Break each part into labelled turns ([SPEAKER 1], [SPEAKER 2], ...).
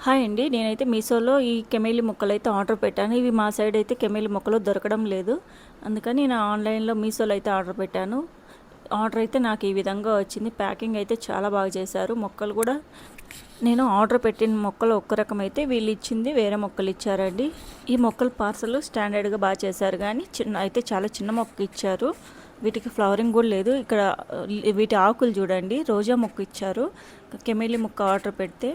[SPEAKER 1] Hi అండి. నేనైతే మీషోలో ఈ కెమెలి మొక్కలైతే ఆర్డర్ పెట్టాను. ఇవి మా సైడ్ అయితే కెమెలి మొక్కలు దొరకడం లేదు. అందుకని నేను ఆన్లైన్లో మీషోలో అయితే ఆర్డర్ పెట్టాను. ఆర్డర్ అయితే నాకు ఈ విధంగా వచ్చింది. ప్యాకింగ్ అయితే చాలా బాగా చేశారు. మొక్కలు కూడా నేను ఆర్డర్ పెట్టిన మొక్కలు ఒక్క రకం అయితే, వీళ్ళు ఇచ్చింది వేరే మొక్కలు ఇచ్చారండి. ఈ మొక్కలు పార్సల్ స్టాండర్డ్గా బాగా చేశారు, కానీ చాలా చిన్న మొక్క ఇచ్చారు. వీటికి ఫ్లవరింగ్ కూడా లేదు. ఇక్కడ వీటి ఆకులు చూడండి, రోజా మొక్క ఇచ్చారు. కెమెలి మొక్క ఆర్డర్ పెడితే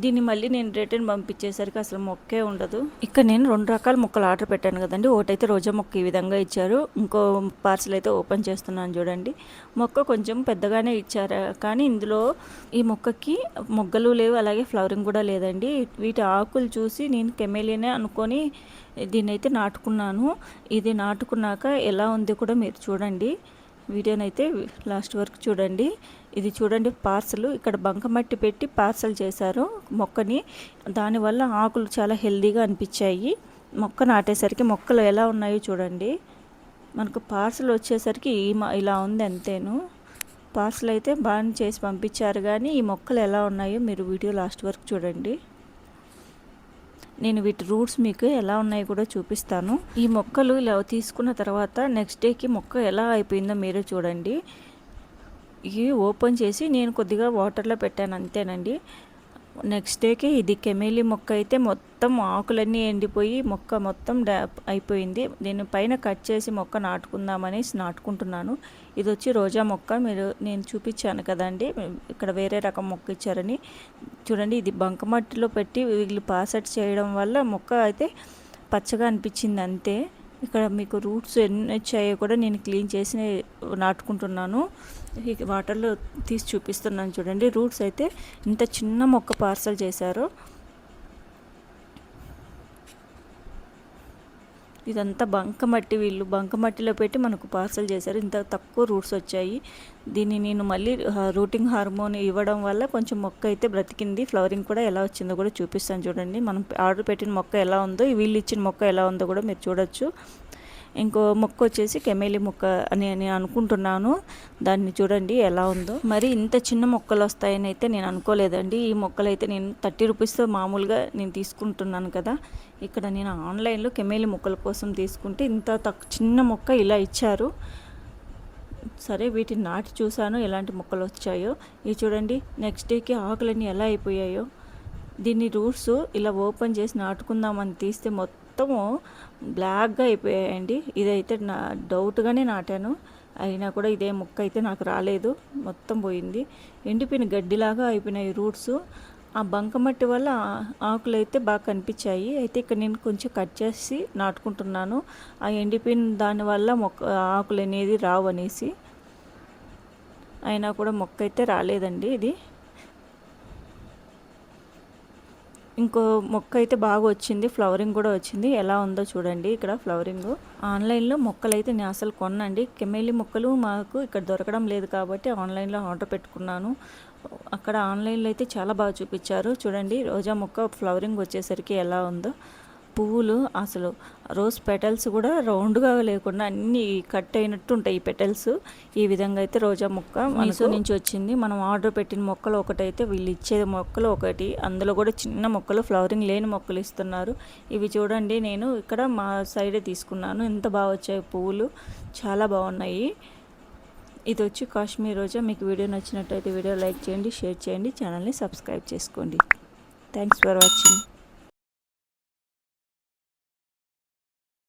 [SPEAKER 1] దీన్ని మళ్ళీ నేను రిటర్న్ పంపించేసరికి అసలు మొక్కే ఉండదు. ఇక్కడ నేను 2 రకాల మొక్కలు ఆర్డర్ పెట్టాను కదండి. ఒకటైతే రోజా మొక్క ఈ విధంగా ఇచ్చారు. ఇంకో పార్సల్ అయితే ఓపెన్ చేస్తున్నాను చూడండి. మొక్క కొంచెం పెద్దగానే ఇచ్చారు, కానీ ఇందులో ఈ మొక్కకి మొగ్గలు లేవు, అలాగే ఫ్లవరింగ్ కూడా లేదండి. వీటి ఆకులు చూసి నేను కెమెలియనే అనుకొని దీన్ని అయితే నాటుకున్నాను. ఇది నాటుకున్నాక ఎలా ఉంది కూడా మీరు చూడండి. వీడియోనైతే లాస్ట్ వరకు చూడండి. ఇది చూడండి, పార్సల్ ఇక్కడ బంకమట్టి పెట్టి పార్సల్ చేశారు మొక్కని. దానివల్ల ఆకులు చాలా హెల్దీగా అనిపించాయి. మొక్క నాటేసరికి మొక్కలు ఎలా ఉన్నాయో చూడండి. మనకు పార్సల్ వచ్చేసరికి ఇలా ఉంది అంతేను. పార్సల్ అయితే బాగా చేసి పంపించారు, కానీ ఈ మొక్కలు ఎలా ఉన్నాయో మీరు వీడియో లాస్ట్ వరకు చూడండి. నేను వీటి రూట్స్ మీకు ఎలా ఉన్నాయో కూడా చూపిస్తాను. ఈ మొక్కలు ఇలా తీసుకున్న తర్వాత నెక్స్ట్ డేకి మొక్క ఎలా అయిపోయిందో మీరే చూడండి. ఇవి ఓపెన్ చేసి నేను కొద్దిగా వాటర్లో పెట్టాను అంతేనండి. నెక్స్ట్ డేకి ఇది కెమెలి మొక్క అయితే మొత్తం ఆకులన్నీ ఎండిపోయి మొక్క మొత్తం అయిపోయింది. దీని పైన కట్ చేసి మొక్క నాటుకుందామనేసి నాటుకుంటున్నాను. ఇది వచ్చి రోజా మొక్క, నేను చూపించాను కదండి ఇక్కడ వేరే రకం మొక్క ఇచ్చారని. చూడండి, ఇది బంకమట్టిలో పెట్టి వీళ్ళు పాసెట్ చేయడం వల్ల మొక్క అయితే పచ్చగా అనిపించింది అంతే. ఇక్కడ మీకు రూట్స్ ఎన్ని వచ్చాయో కూడా నేను క్లీన్ చేసి నాటుకుంటున్నాను. వాటర్లో తీసి చూపిస్తున్నాను చూడండి. రూట్స్ అయితే ఇంత చిన్న మొక్క పార్సల్ చేశారు. ఇదంతా బంకమట్టి, వీళ్ళు బంకమట్టిలో పెట్టి మనకు పార్సల్ చేశారు. ఇంత తక్కువ రూట్స్ వచ్చాయి. దీన్ని నేను మళ్ళీ రూటింగ్ హార్మోన్ ఇవ్వడం వల్ల కొంచెం మొక్క అయితే బ్రతికింది. ఫ్లవరింగ్ కూడా ఎలా వచ్చిందో కూడా చూపిస్తాను చూడండి. మనం ఆర్డర్ పెట్టిన మొక్క ఎలా ఉందో, వీళ్ళు ఇచ్చిన మొక్క ఎలా ఉందో కూడా మీరు చూడొచ్చు. ఇంకో మొక్క వచ్చేసి కెమెలి మొక్క అని నేను అనుకుంటున్నాను. దాన్ని చూడండి ఎలా ఉందో. మరి ఇంత చిన్న మొక్కలు వస్తాయని అయితే నేను అనుకోలేదండి. ఈ మొక్కలు అయితే నేను 30 రూపీస్తో మామూలుగా నేను తీసుకుంటున్నాను కదా. ఇక్కడ నేను ఆన్లైన్లో కెమెలి మొక్కల కోసం తీసుకుంటే ఇంత చిన్న మొక్క ఇలా ఇచ్చారు. సరే, వీటిని నాటి చూశాను ఎలాంటి మొక్కలు వచ్చాయో. ఇవి చూడండి, నెక్స్ట్ డేకి ఆకులన్నీ ఎలా అయిపోయాయో. దీన్ని రూట్స్ ఇలా ఓపెన్ చేసి నాటుకుందామని తీస్తే మొత్తము బ్లాక్గా అయిపోయాయండి. ఇదైతే నా డౌట్గానే నాటాను, అయినా కూడా ఇదే మొక్క అయితే నాకు రాలేదు, మొత్తం పోయింది. ఎండిపోయిన గడ్డిలాగా అయిపోయినాయి రూట్స్. ఆ బంకమట్టి వల్ల ఆకులు అయితే బాగా కనిపించాయి. అయితే ఇక్కడ నేను కొంచెం కట్ చేసి నాటుకుంటున్నాను. ఆ ఎండిపోయిన దానివల్ల ఆకులు అనేది రావు అనేసి. అయినా కూడా మొక్క అయితే రాలేదండి. ఇది ఇంకో మొక్క అయితే బాగా వచ్చింది, ఫ్లవరింగ్ కూడా వచ్చింది. ఎలా ఉందో చూడండి ఇక్కడ ఫ్లవరింగ్. ఆన్లైన్లో మొక్కలు అయితే నేను అసలు కొనండి. కెమెలి మొక్కలు మాకు ఇక్కడ దొరకడం లేదు కాబట్టి ఆన్లైన్లో ఆర్డర్ పెట్టుకున్నాను. అక్కడ ఆన్లైన్లో అయితే చాలా బాగా చూపించారు. చూడండి, రోజా మొక్క ఫ్లవరింగ్ వచ్చేసరికి ఎలా ఉందో. పువ్వులు అసలు రోజ్ పెటల్స్ కూడా రౌండ్గా లేకుండా అన్నీ కట్ అయినట్టు ఉంటాయి ఈ పెటల్స్. ఈ విధంగా అయితే రోజా మొక్క మీషో నుంచి వచ్చింది. మనం ఆర్డర్ పెట్టిన మొక్కలు ఒకటైతే, వీళ్ళు ఇచ్చే మొక్కలు ఒకటి. అందులో కూడా చిన్న మొక్కలు, ఫ్లవరింగ్ లేని మొక్కలు ఇస్తున్నారు. ఇవి చూడండి, నేను ఇక్కడ మా సైడే తీసుకున్నాను. ఎంత బాగా వచ్చాయి పువ్వులు, చాలా బాగున్నాయి. ఇది వచ్చి కాశ్మీర్ రోజా. మీకు వీడియో నచ్చినట్టయితే వీడియో లైక్ చేయండి, షేర్ చేయండి, ఛానల్ని సబ్స్క్రైబ్ చేసుకోండి. Thanks for watching.